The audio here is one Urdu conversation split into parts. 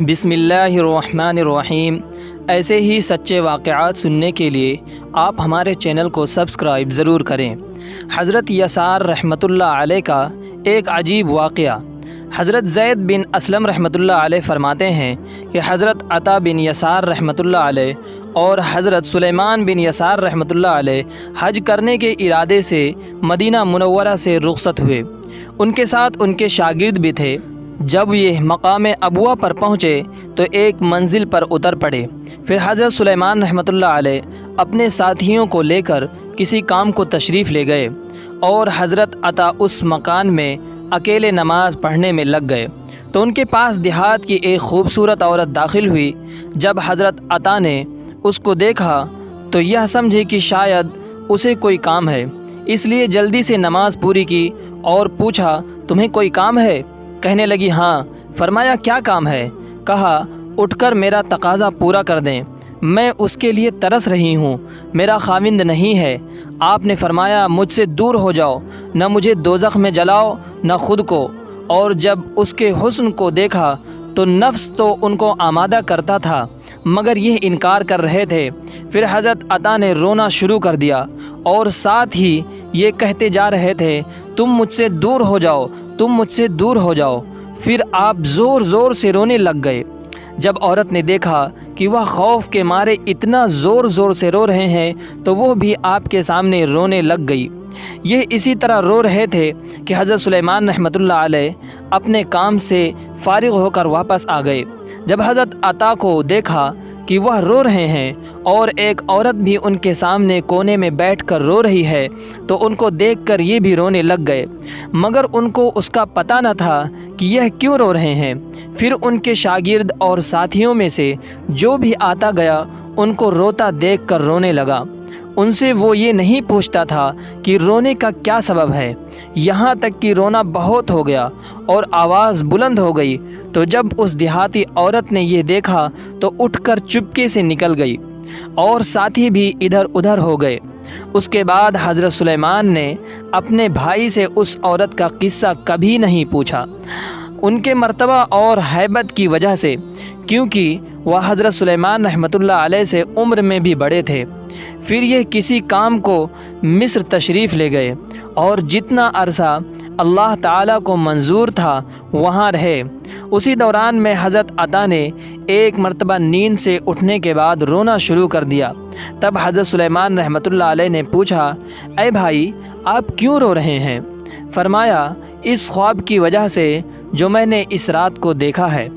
بسم اللہ الرحمن الرحیم۔ ایسے ہی سچے واقعات سننے کے لیے آپ ہمارے چینل کو سبسکرائب ضرور کریں۔ حضرت یسار رحمۃ اللہ علیہ کا ایک عجیب واقعہ۔ حضرت زید بن اسلم رحمۃ اللہ علیہ فرماتے ہیں کہ حضرت عطا بن یسار رحمۃ اللہ علیہ اور حضرت سلیمان بن یسار رحمۃ اللہ علیہ حج کرنے کے ارادے سے مدینہ منورہ سے رخصت ہوئے۔ ان کے ساتھ ان کے شاگرد بھی تھے۔ جب یہ مقام ابوا پر پہنچے تو ایک منزل پر اتر پڑے۔ پھر حضرت سلیمان رحمۃ اللہ علیہ اپنے ساتھیوں کو لے کر کسی کام کو تشریف لے گئے اور حضرت عطا اس مکان میں اکیلے نماز پڑھنے میں لگ گئے تو ان کے پاس دیہات کی ایک خوبصورت عورت داخل ہوئی۔ جب حضرت عطا نے اس کو دیکھا تو یہ سمجھے کہ شاید اسے کوئی کام ہے، اس لیے جلدی سے نماز پوری کی اور پوچھا، تمہیں کوئی کام ہے؟ کہنے لگی ہاں۔ فرمایا کیا کام ہے؟ کہا اٹھ کر میرا تقاضا پورا کر دیں، میں اس کے لیے ترس رہی ہوں، میرا خاوند نہیں ہے۔ آپ نے فرمایا مجھ سے دور ہو جاؤ، نہ مجھے دوزخ میں جلاؤ نہ خود کو۔ اور جب اس کے حسن کو دیکھا تو نفس تو ان کو آمادہ کرتا تھا مگر یہ انکار کر رہے تھے۔ پھر حضرت عطا نے رونا شروع کر دیا اور ساتھ ہی یہ کہتے جا رہے تھے، تم مجھ سے دور ہو جاؤ، تم مجھ سے دور ہو جاؤ۔ پھر آپ زور زور سے رونے لگ گئے۔ جب عورت نے دیکھا کہ وہ خوف کے مارے اتنا زور زور سے رو رہے ہیں تو وہ بھی آپ کے سامنے رونے لگ گئی۔ یہ اسی طرح رو رہے تھے کہ حضرت سلیمان رحمۃ اللہ علیہ اپنے کام سے فارغ ہو کر واپس آ گئے۔ جب حضرت عطا کو دیکھا کہ وہ رو رہے ہیں اور ایک عورت بھی ان کے سامنے کونے میں بیٹھ کر رو رہی ہے تو ان کو دیکھ کر یہ بھی رونے لگ گئے، مگر ان کو اس کا پتہ نہ تھا کہ یہ کیوں رو رہے ہیں۔ پھر ان کے شاگرد اور ساتھیوں میں سے جو بھی آتا گیا ان کو روتا دیکھ کر رونے لگا۔ ان سے وہ یہ نہیں پوچھتا تھا کہ رونے کا کیا سبب ہے، یہاں تک کہ رونا بہت ہو گیا اور آواز بلند ہو گئی۔ تو جب اس دیہاتی عورت نے یہ دیکھا تو اٹھ کر چپکے سے نکل گئی اور ساتھی بھی ادھر ادھر ہو گئے۔ اس کے بعد حضرت سلیمان نے اپنے بھائی سے اس عورت کا قصہ کبھی نہیں پوچھا، ان کے مرتبہ اور ہیبت کی وجہ سے، کیونکہ وہ حضرت سلیمان رحمۃ اللہ علیہ سے عمر میں بھی بڑے تھے۔ پھر یہ کسی کام کو مصر تشریف لے گئے اور جتنا عرصہ اللہ تعالیٰ کو منظور تھا وہاں رہے۔ اسی دوران میں حضرت عطا نے ایک مرتبہ نیند سے اٹھنے کے بعد رونا شروع کر دیا۔ تب حضرت سلیمان رحمۃ اللہ علیہ نے پوچھا، اے بھائی آپ کیوں رو رہے ہیں؟ فرمایا اس خواب کی وجہ سے جو میں نے اس رات کو دیکھا ہے۔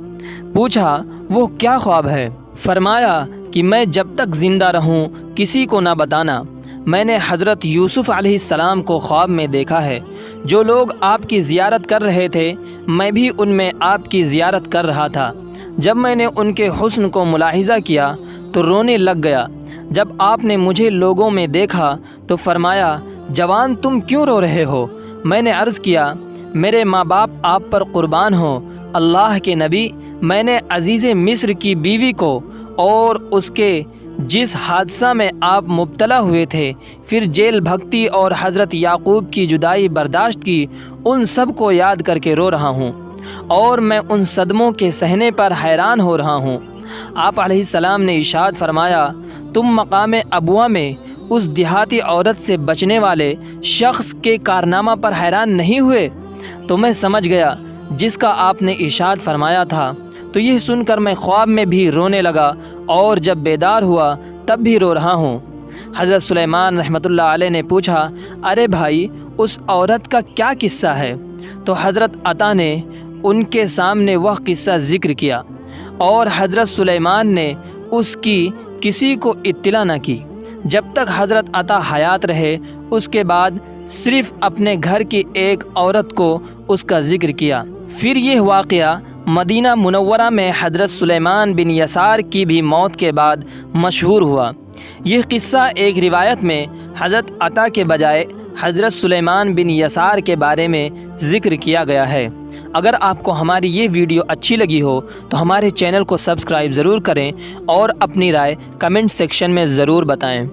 پوچھا وہ کیا خواب ہے؟ فرمایا کہ میں جب تک زندہ رہوں کسی کو نہ بتانا۔ میں نے حضرت یوسف علیہ السلام کو خواب میں دیکھا ہے، جو لوگ آپ کی زیارت کر رہے تھے میں بھی ان میں آپ کی زیارت کر رہا تھا۔ جب میں نے ان کے حسن کو ملاحظہ کیا تو رونے لگ گیا۔ جب آپ نے مجھے لوگوں میں دیکھا تو فرمایا جوان تم کیوں رو رہے ہو؟ میں نے عرض کیا میرے ماں باپ آپ پر قربان ہوں، اللہ کے نبی، میں نے عزیز مصر کی بیوی کو اور اس کے جس حادثہ میں آپ مبتلا ہوئے تھے، پھر جیل بھگتی اور حضرت یعقوب کی جدائی برداشت کی، ان سب کو یاد کر کے رو رہا ہوں اور میں ان صدموں کے سہنے پر حیران ہو رہا ہوں۔ آپ علیہ السلام نے ارشاد فرمایا تم مقام ابوا میں اس دیہاتی عورت سے بچنے والے شخص کے کارنامہ پر حیران نہیں ہوئے؟ تو میں سمجھ گیا جس کا آپ نے ارشاد فرمایا تھا۔ تو یہ سن کر میں خواب میں بھی رونے لگا اور جب بیدار ہوا تب بھی رو رہا ہوں۔ حضرت سلیمان رحمۃ اللہ علیہ نے پوچھا، ارے بھائی اس عورت کا کیا قصہ ہے؟ تو حضرت عطا نے ان کے سامنے وہ قصہ ذکر کیا اور حضرت سلیمان نے اس کی کسی کو اطلاع نہ کی جب تک حضرت عطا حیات رہے۔ اس کے بعد صرف اپنے گھر کی ایک عورت کو اس کا ذکر کیا۔ پھر یہ واقعہ مدینہ منورہ میں حضرت سلیمان بن یسار کی بھی موت کے بعد مشہور ہوا۔ یہ قصہ ایک روایت میں حضرت عطا کے بجائے حضرت سلیمان بن یسار کے بارے میں ذکر کیا گیا ہے۔ اگر آپ کو ہماری یہ ویڈیو اچھی لگی ہو تو ہمارے چینل کو سبسکرائب ضرور کریں اور اپنی رائے کمنٹ سیکشن میں ضرور بتائیں۔